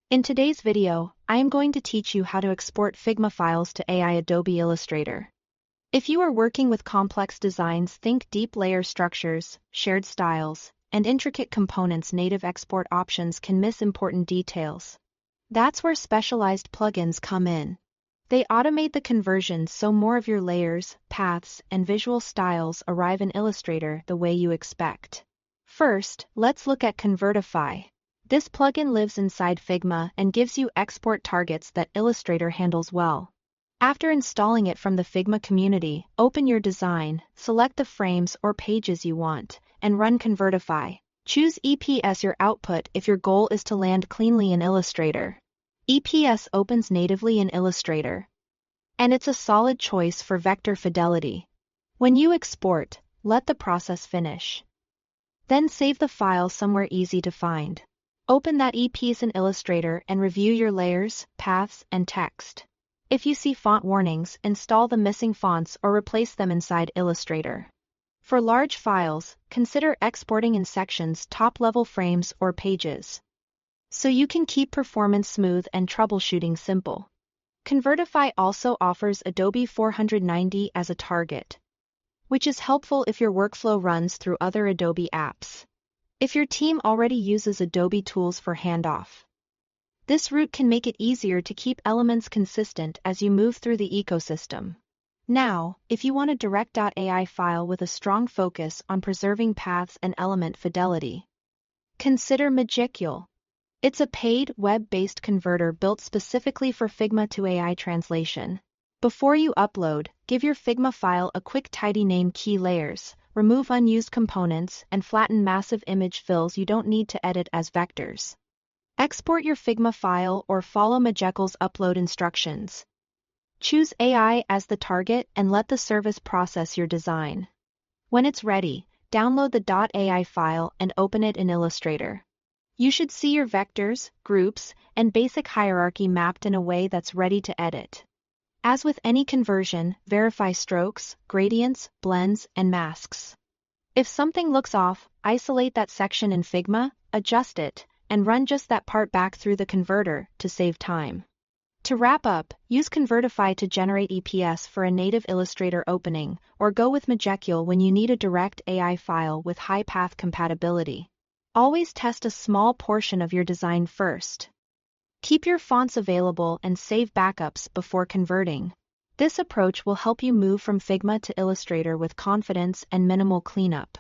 In today's video, I am going to teach you how to export Figma files to AI Adobe Illustrator. If you are working with complex designs, think deep layer structures, shared styles, and intricate components. Native export options can miss important details. That's where specialized plugins come in. They automate the conversions so more of your layers, paths, and visual styles arrive in Illustrator the way you expect. First, let's look at Convertify. This plugin lives inside Figma and gives you export targets that Illustrator handles well. After installing it from the Figma community, open your design, select the frames or pages you want, and run Convertify. Choose EP as your output if your goal is to land cleanly in Illustrator. EPS opens natively in Illustrator, and it's a solid choice for vector fidelity. When you export, let the process finish. Then save the file somewhere easy to find. Open that EPs in Illustrator and review your layers, paths, and text. If you see font warnings, install the missing fonts or replace them inside Illustrator. For large files, consider exporting in sections, top-level frames, or pages, so you can keep performance smooth and troubleshooting simple. Convertify also offers Adobe 490 as a target, which is helpful if your workflow runs through other Adobe apps. If your team already uses Adobe tools for handoff, this route can make it easier to keep elements consistent as you move through the ecosystem. Now, if you want a direct.ai file with a strong focus on preserving paths and element fidelity, consider Magicule. It's a paid, web-based converter built specifically for Figma to AI translation. Before you upload, give your Figma file a quick tidy name: key layers, remove unused components, and flatten massive image fills you don't need to edit as vectors. Export your Figma file or follow Magicule's upload instructions. Choose AI as the target and let the service process your design. When it's ready, download the .ai file and open it in Illustrator. You should see your vectors, groups, and basic hierarchy mapped in a way that's ready to edit. As with any conversion, verify strokes, gradients, blends, and masks. If something looks off, isolate that section in Figma, adjust it, and run just that part back through the converter to save time. To wrap up, use Convertify to generate EPS for a native Illustrator opening, or go with Magicule when you need a direct AI file with high path compatibility. Always test a small portion of your design first. Keep your fonts available and save backups before converting. This approach will help you move from Figma to Illustrator with confidence and minimal cleanup.